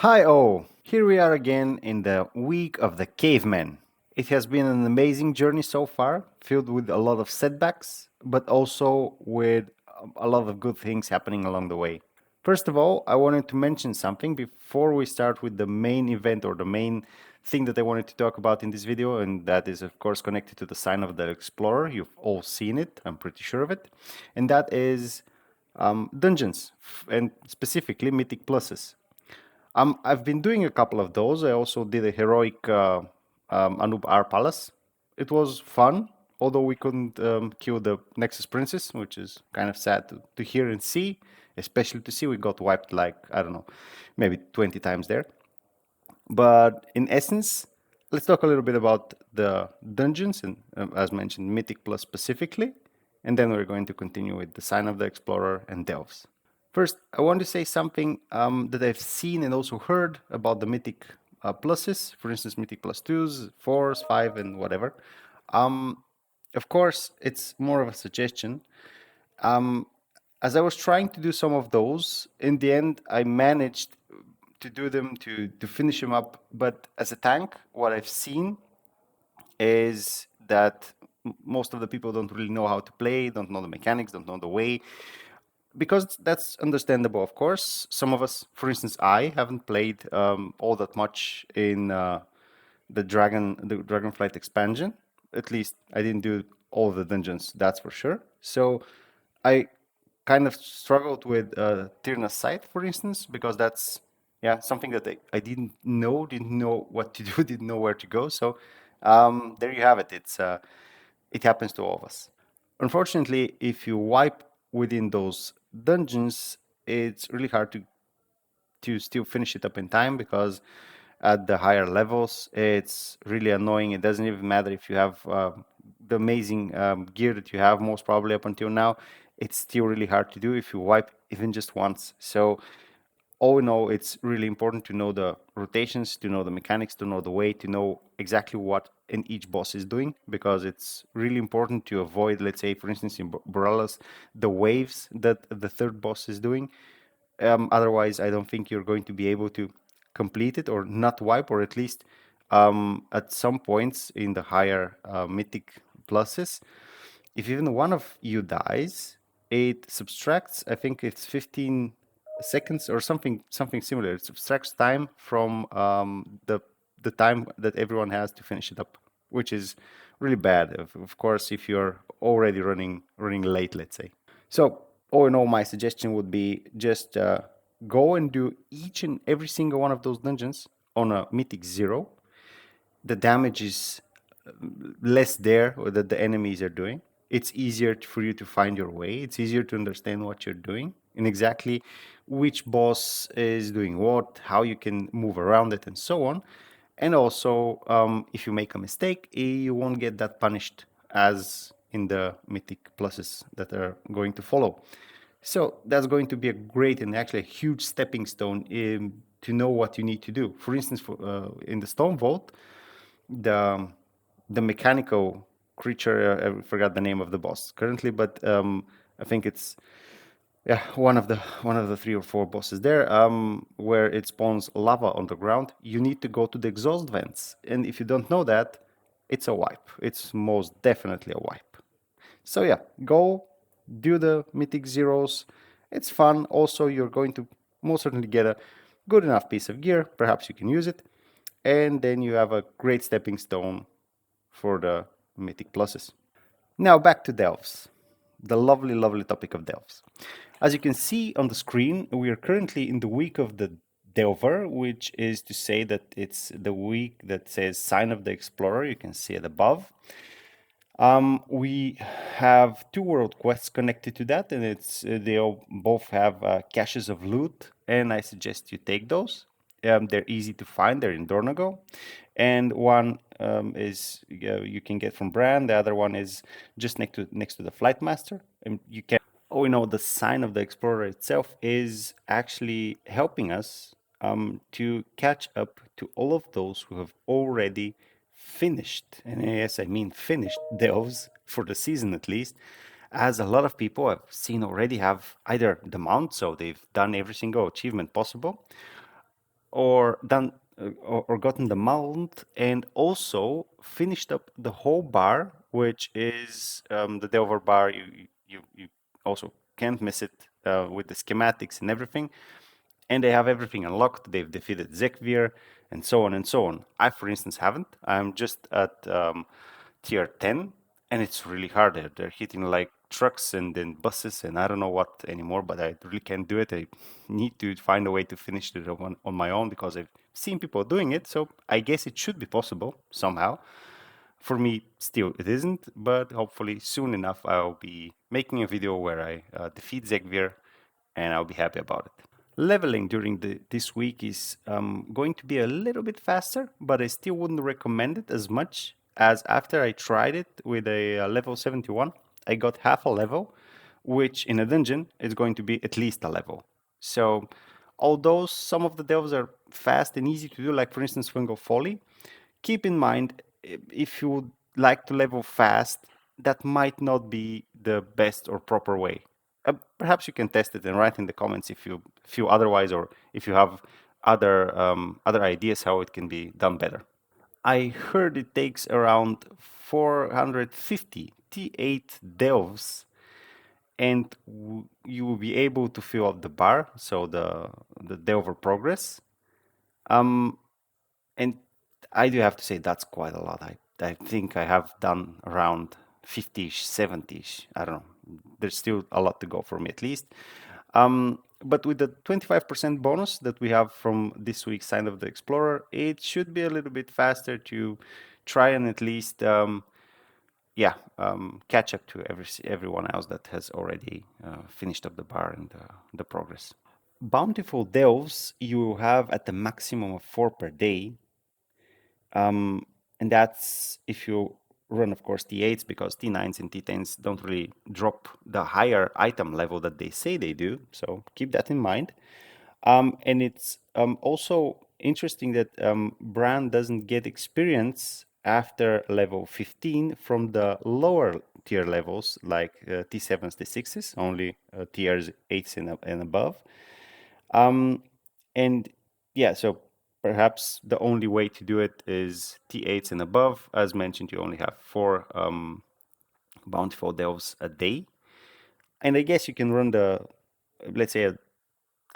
Hi all! Here we are again in the week of the cavemen. It has been an amazing journey so far, filled with a lot of setbacks, but also with a lot of good things happening along the way. First of all, I wanted to mention something before we start with the main event or the main thing that I wanted to talk about in this video, and that is, of course, connected to the sign of the explorer. You've all seen it, I'm pretty sure of it, and that is dungeons, and specifically mythic pluses. I've been doing a couple of those. I also did a heroic Anub R Palace. It was fun, although we couldn't kill the Nexus Princess, which is kind of sad to hear and see, especially to see we got wiped like, I don't know, maybe 20 times there. But in essence, let's talk a little bit about the dungeons and, as mentioned, Mythic Plus specifically, and then we're going to continue with the Sign of the Explorer and Delves. First, I want to say something that I've seen and also heard about the Mythic pluses, for instance, Mythic plus 2s, 4s, 5, and whatever. Um, of course, it's more of a suggestion. Um, as I was trying to do some of those, in the end, I managed to do them to finish them up. But as a tank, what I've seen is that most of the people don't really know how to play, don't know the mechanics, don't know the way. Because that's understandable, of course. Some of us, for instance, I haven't played all that much in the Dragonflight expansion. At least I didn't do all the dungeons, that's for sure. So I kind of struggled with Tirna's Sight, for instance, because that's something that I didn't know what to do, didn't know where to go. So there you have it. It happens to all of us. Unfortunately, if you wipe within those dungeons, it's really hard to still finish it up in time because at the higher levels, it's really annoying. It doesn't even matter if you have the amazing gear that you have, most probably up until now. It's still really hard to do if you wipe even just once. So all in all, it's really important to know the rotations, to know the mechanics, to know the way, to know exactly what in each boss is doing, because it's really important to avoid, let's say, for instance, in Borealis, the waves that the third boss is doing. Otherwise, I don't think you're going to be able to complete it or not wipe, or at least at some points in the higher mythic pluses, if even one of you dies, it subtracts, I think it's 15 seconds or something similar. It subtracts time from the time that everyone has to finish it up, which is really bad. Of course, if you're already running late, let's say. So all in all, my suggestion would be just go and do each and every single one of those dungeons on a mythic 0. The damage is less there or that the enemies are doing. It's easier for you to find your way. It's easier to understand what you're doing and exactly which boss is doing what, how you can move around it, and so on. And also, if you make a mistake, you won't get that punished as in the mythic pluses that are going to follow. So that's going to be a great and actually a huge stepping stone to know what you need to do. For instance, in the Stone Vault, the the mechanical creature. I forgot the name of the boss currently, but I think it's one of the 3 or 4 bosses there, where it spawns lava on the ground. You need to go to the exhaust vents, and if you don't know that, it's a wipe. It's most definitely a wipe. So yeah, go do the mythic zeros. It's fun. Also, you're going to most certainly get a good enough piece of gear. Perhaps you can use it, and then you have a great stepping stone for the mythic pluses. Now back to Delves, the lovely, lovely topic of Delves. As you can see on the screen, we are currently in the week of the Delver, which is to say that it's the week that says Sign of the Explorer. You can see it above. We have 2 world quests connected to that, and they all both have caches of loot, and I suggest you take those. They're easy to find. They're in Dornago, and one is you can get from Bran. The other one is just next to the Flight Master, and you can. Oh, the sign of the Explorer itself is actually helping us to catch up to all of those who have already finished, and yes, I mean finished delves for the season at least, as a lot of people I've seen already have either the mount, so they've done every single achievement possible, or done or gotten the mount and also finished up the whole bar, which is the Delver bar. You also can't miss it with the schematics and everything. And they have everything unlocked. They've defeated Zekvir and so on and so on. I, for instance, haven't. I'm just at tier 10, and it's really hard. They're hitting like trucks and then buses and I don't know what anymore, but I really can't do it. I need to find a way to finish it on my own because I've seen people doing it, so I guess it should be possible somehow. For me, still, it isn't, but hopefully soon enough I'll be making a video where I defeat Zegvir and I'll be happy about it. Leveling during this week is going to be a little bit faster, but I still wouldn't recommend it as much as after I tried it with a level 71. I got half a level, which in a dungeon is going to be at least a level. So, although some of the delves are fast and easy to do, like for instance Fungal Folly, keep in mind if you would like to level fast, that might not be the best or proper way. Perhaps you can test it and write in the comments if you feel otherwise, or if you have other ideas how it can be done better. I heard it takes around 450 T8 delves, and you will be able to fill up the bar, so the delver progress. Um, and I do have to say that's quite a lot. I think I have done around 50ish, 70ish. I don't know. There's still a lot to go for me at least. But with the 25% bonus that we have from this week's Sign of the Explorer, it should be a little bit faster to try and at least, catch up to everyone else that has already finished up the bar and the progress. Bountiful delves you have at the maximum of 4 per day. And that's if you run, of course, T8s, because T9s and T10s don't really drop the higher item level that they say they do. So keep that in mind. And it's also interesting that Bran doesn't get experience after level 15 from the lower tier levels like T7s, T6s, only tiers 8s and above. Um, and yeah, so perhaps the only way to do it is T8s and above. As mentioned, you only have 4 bountiful delves a day. And I guess you can run let's say,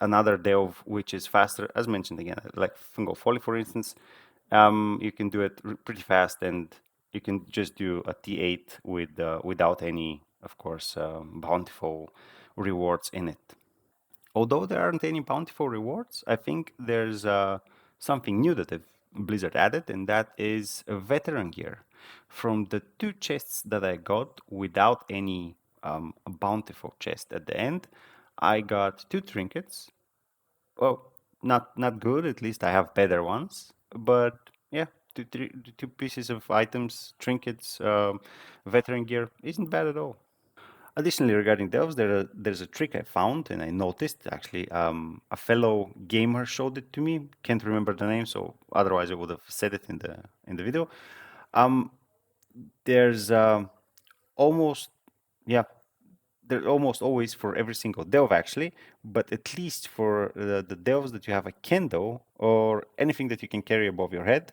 another delve which is faster, as mentioned again, like Fungal Folly, for instance. You can do it pretty fast, and you can just do a T8 without any, of course, bountiful rewards in it. Although there aren't any bountiful rewards, I think there's something new that Blizzard added, and that is a veteran gear. From the 2 chests that I got without any bountiful chest at the end, I got 2 trinkets. Well, not good. At least I have better ones. But yeah, two pieces of items, trinkets, veteran gear isn't bad at all. Additionally, regarding delves, there's a trick I found and I noticed actually. A fellow gamer showed it to me. Can't remember the name, so otherwise I would have said it in the video. Um, there's almost yeah, there's almost always for every single delve actually, but at least for the delves that you have a candle or anything that you can carry above your head,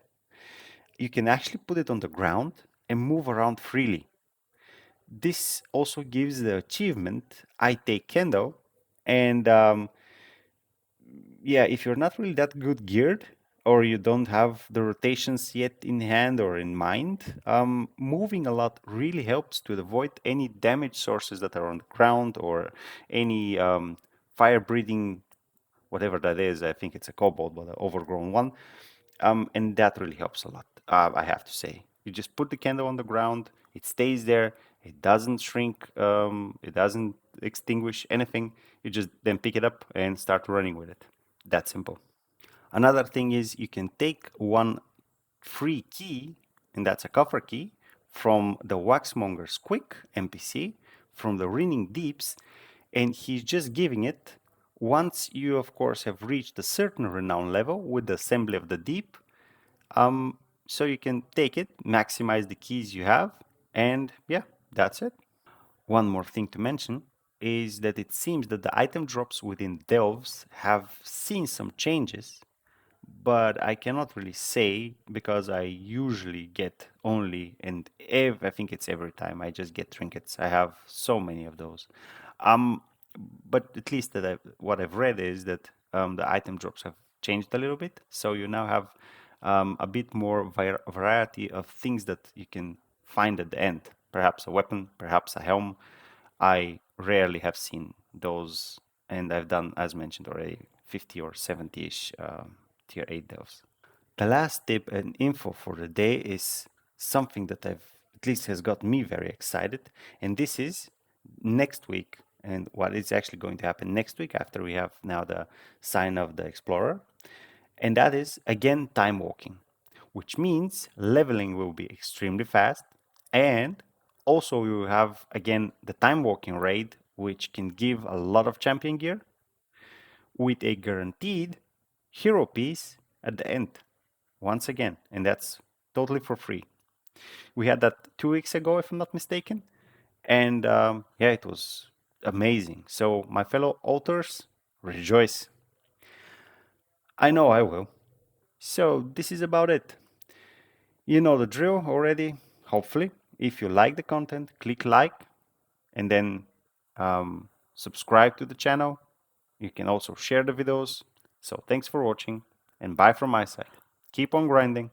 you can actually put it on the ground and move around freely. This also gives the achievement I take candle, and yeah, if you're not really that good geared or you don't have the rotations yet in hand or in mind, moving a lot really helps to avoid any damage sources that are on the ground or any fire breathing, whatever that is. I think it's a kobold, but an overgrown one. And that really helps a lot, I have to say. You just put the candle on the ground, it stays there, it doesn't shrink, it doesn't extinguish anything. You just then pick it up and start running with it. That simple. Another thing is you can take one free key, and that's a coffer key, from the Waxmonger's Quick NPC, from the Ringing Deeps, and he's just giving it once you, of course, have reached a certain renown level with the Assembly of the Deep. So you can take it, maximize the keys you have, and yeah, that's it. One more thing to mention is that it seems that the item drops within delves have seen some changes. but I cannot really say because I usually get only, and I think it's every time I just get trinkets. I have so many of those. Um, but at least what I've read is that the item drops have changed a little bit, so you now have a bit more variety of things that you can find at the end. Perhaps a weapon, perhaps a helm. I rarely have seen those, and I've done, as mentioned already, 50 or 70-ish tier 8 delves. The last tip and info for the day is something that at least has got me very excited, and this is next week. And what is actually going to happen next week after we have now the sign of the explorer, and that is again time walking, which means leveling will be extremely fast, and also we will have again the time walking raid, which can give a lot of champion gear with a guaranteed hero piece at the end once again, and that's totally for free. We had that 2 weeks ago, if I'm not mistaken, and yeah, it was amazing. So, my fellow authors, rejoice. I know I will. So, this is about it. You know the drill already, hopefully. If you like the content, click like and then subscribe to the channel. You can also share the videos. So, thanks for watching and bye from my side. Keep on grinding.